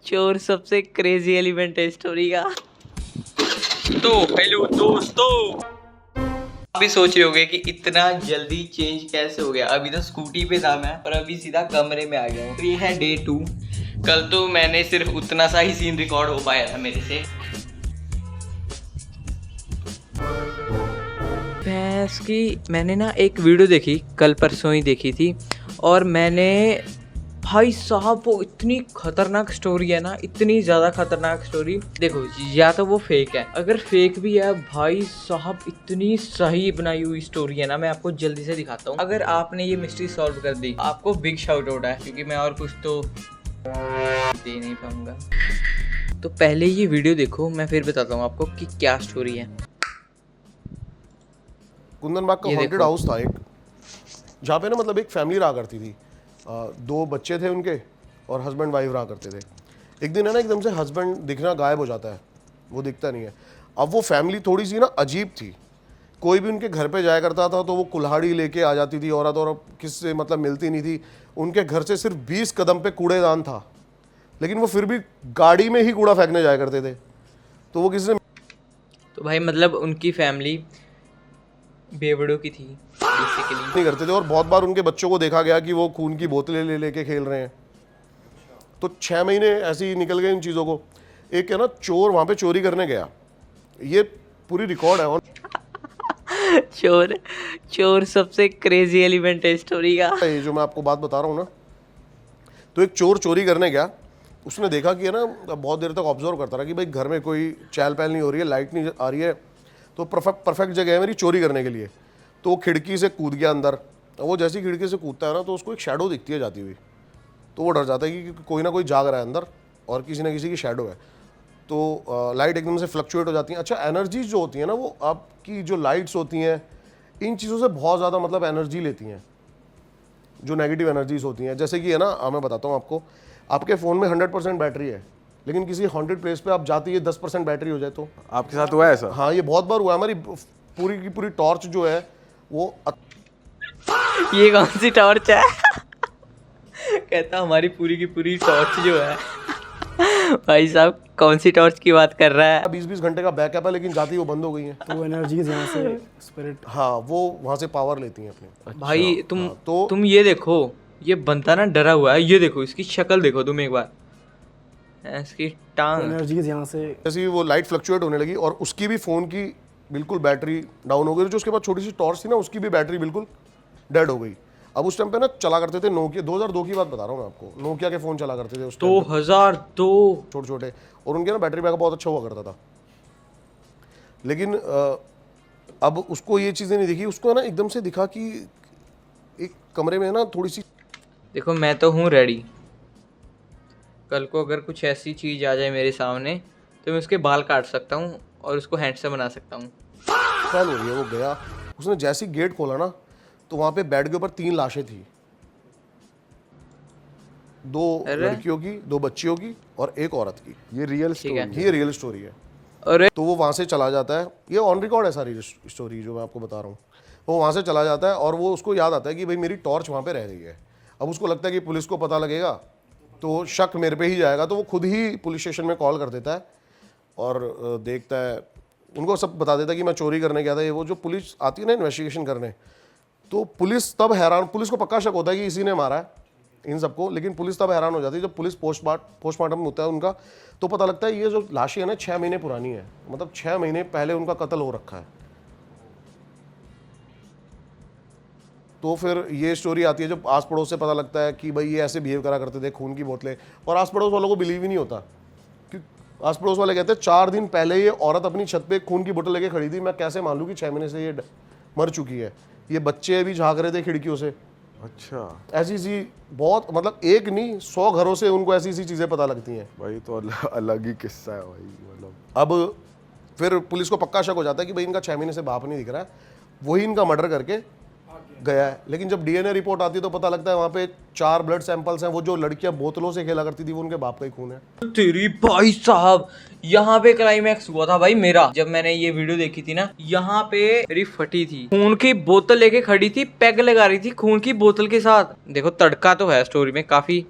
चोर सबसे crazy element है स्टोरी का। तो हेलो दोस्तों, आप भी सोच रहे होगे कि इतना जल्दी चेंज कैसे हो गया। अभी तो स्कूटी पे था मैं और अभी सीधा कमरे में आ गया हूँ। तो ये है डे 2। कल तो मैंने सिर्फ उतना सा ही सीन रिकॉर्ड हो पाया था मेरे से। भैंस की मैंने ना एक वीडियो देखी, कल परसों ही देखी थी, और मैंने भाई साहब वो इतनी खतरनाक स्टोरी है ना, इतनी ज़्यादा खतरनाक स्टोरी। देखो, या तो वो फेक है, अगर फेक भी है भाई साहब इतनी सही बनाई हुई स्टोरी है ना। मैं आपको जल्दी से दिखाता हूँ। अगर आपने ये मिस्ट्री सॉल्व कर दी, आपको बिग शाउट आउट है, क्योंकि मैं और कुछ तो दे नहीं पाऊंगा। तो पहले ये वीडियो देखो, मैं फिर बताता हूँ आपको कि क्या स्टोरी है। कुंदनबाग का हॉन्टेड हाउस था एक, जहाँ पे ना मतलब एक फैमिली रहा करती थी। 2 बच्चे थे उनके और हस्बैंड वाइफ रहा करते थे। एक दिन है ना एकदम से हस्बैंड दिखना गायब हो जाता है, वो दिखता नहीं है। अब वो फैमिली थोड़ी सी ना अजीब थी। कोई भी उनके घर पे जाया करता था तो वो कुल्हाड़ी लेके आ जाती थी औरत, और किससे मतलब मिलती नहीं थी। उनके घर से सिर्फ 20 कदम पे कूड़ेदान था, लेकिन वो फिर भी गाड़ी में ही कूड़ा फेंकने जाया करते थे। तो वो किसी से तो भाई मतलब उनकी फैमिली बेवड़ों की थी बेसिकली। नहीं करते थे, और बहुत बार उनके बच्चों को देखा गया कि वो खून की बोतलें ले लेके खेल रहे हैं। तो 6 महीने ऐसे ही निकल गए इन चीज़ों को। एक है ना चोर वहाँ पे चोरी करने गया, ये पूरी रिकॉर्ड है। और चोर चोर सबसे क्रेजी एलिमेंट है स्टोरी का। ये जो मैं आपको बात बता रहा हूँ ना, तो एक चोर चोरी करने गया। उसने देखा कि है ना, बहुत देर तक ऑब्जर्व करता रहा कि भाई घर में कोई चहल पहल नहीं हो रही है, लाइट नहीं आ रही है, तो परफेक्ट जगह है मेरी चोरी करने के लिए। तो वो खिड़की से कूद गया अंदर। वो जैसी खिड़की से कूदता है ना, तो उसको एक शैडो दिखती है जाती हुई। तो वो डर जाता है कि कोई ना कोई जाग रहा है अंदर और किसी ना किसी की शैडो है। तो लाइट एकदम से फ्लक्चुएट हो जाती हैं। अच्छा, एनर्जीज जो होती हैं ना, वो आपकी जो लाइट्स होती हैं, इन चीज़ों से बहुत ज़्यादा मतलब एनर्जी लेती हैं, जो नेगेटिव एनर्जीज होती हैं। जैसे कि है ना, मैं बताता हूँ आपको, आपके फ़ोन में 100% बैटरी है, लेकिन किसी हॉन्टेड प्लेस पे आप जाते ही 10% बैटरी हो जाए तो। आपके साथ हुआ है ऐसा? हाँ, ये बहुत बार हुआ है। हमारी पूरी की पूरी टॉर्च जो है वो ये कौन सी टॉर्च है? कहता हमारी पूरी की पूरी टॉर्च जो है। भाई साहब कौन सी टॉर्च की बात कर रहा है? 20-20 घंटे का बैकअप है, लेकिन जाती ही वो बंद हो गई है। तो एनर्जीज यहाँ से स्पिरिट, हाँ, वो वहाँ से पावर लेती हैं अपनी। भाई तो तुम ये देखो, ये बनता ना डरा हुआ है। ये देखो, इसकी शक्ल देखो तुम एक बार, इसकी टांग। एनर्जीज यहाँ से जैसे ही वो लाइट फ्लक्चुएट होने लगी और उसकी भी फ़ोन की बिल्कुल बैटरी डाउन हो गई। जो उसके बाद छोटी सी टॉर्च थी ना, उसकी भी बैटरी बिल्कुल डेड हो गई। अब उस टाइम पे ना चला करते थे नोकिया, 2002 की बात बता रहा हूँ मैं आपको, नोकिया के फ़ोन चला करते थे उस टाइम पे, 2002। छोटे छोटे, और उनके ना बैटरी बैकअप बहुत अच्छा हुआ करता था। लेकिन अब उसको ये चीज़ें नहीं दिखी। उसको है ना एकदम से दिखा कि एक कमरे में ना थोड़ी सी, देखो मैं तो हूँ रेडी। कल को अगर कुछ ऐसी चीज़ आ जाए मेरे सामने तो मैं उसके बाल काट सकता हूँ और उसको हैंडसम बना सकता हूँ। फैल हो रही है। वो गया, उसने जैसे ही गेट खोला ना, तो वहाँ पे बेड के ऊपर 3 लाशें थी, 2 अरे। लड़कियों की, 2 बच्चियों की और 1 औरत की। ये रियल ठीक है। स्टोरी ये रियल स्टोरी है। अरे तो वो वहाँ से चला जाता है, ये ऑन रिकॉर्ड है सारी स्टोरी जो मैं आपको बता रहा हूँ। वो वहाँ से चला जाता है और वो उसको याद आता है कि भाई मेरी टॉर्च वहाँ पे रह गई है। अब उसको लगता है कि पुलिस को पता लगेगा तो शक मेरे पे ही जाएगा, तो वो खुद ही पुलिस स्टेशन में कॉल कर देता है और देखता है, उनको सब बता देता है कि मैं चोरी करने गया था। ये वो जो पुलिस आती है ना इन्वेस्टिगेशन करने, तो पुलिस तब हैरान, पुलिस को पक्का शक होता है कि इसी ने मारा है इन सबको, लेकिन पुलिस तब हैरान हो जाती है जब पुलिस पोस्टमार्टम होता है उनका, तो पता लगता है ये जो लाशें है ना 6 महीने पुरानी है, मतलब 6 महीने पहले उनका कत्ल हो रखा है। तो फिर ये स्टोरी आती है जब आस पड़ोस से पता लगता है कि भाई ये ऐसे बिहेव करा करते थे, खून की बोतलें, और आस पड़ोस वालों को बिलीव ही नहीं होता। कि आस पड़ोस वाले कहते हैं 4 दिन पहले ये औरत अपनी छत पे खून की बोतल लेके खड़ी थी, मैं कैसे मान लूँ कि 6 महीने से ये मर चुकी है। ये बच्चे भी झाँक रहे थे खिड़कियों से। अच्छा ऐसी सी बहुत, मतलब एक नहीं 100 घरों से उनको ऐसी सी चीज़ें पता लगती हैं। भाई, तो अलग ही किस्सा है भाई, मतलब। अब फिर पुलिस को पक्का शक हो जाता है कि भाई इनका 6 महीने से बाप नहीं दिख रहा है, वही इनका मर्डर करके गया है। लेकिन जब डीएनए रिपोर्ट आती है तो पता लगता है वहाँ पे 4 ब्लड सैंपल्स हैं, वो जो लड़कियां बोतलों से खेला करती थी वो उनके बाप का ही खून है। तेरी भाई साहब, यहाँ पे क्लाइमैक्स हुआ था भाई मेरा। जब मैंने ये वीडियो देखी थी ना, यहाँ पे मेरी फटी थी, खून की बोतल लेके खड़ी थी, पैग लगा रही थी खून की बोतल के साथ। देखो तड़का तो है स्टोरी में, काफी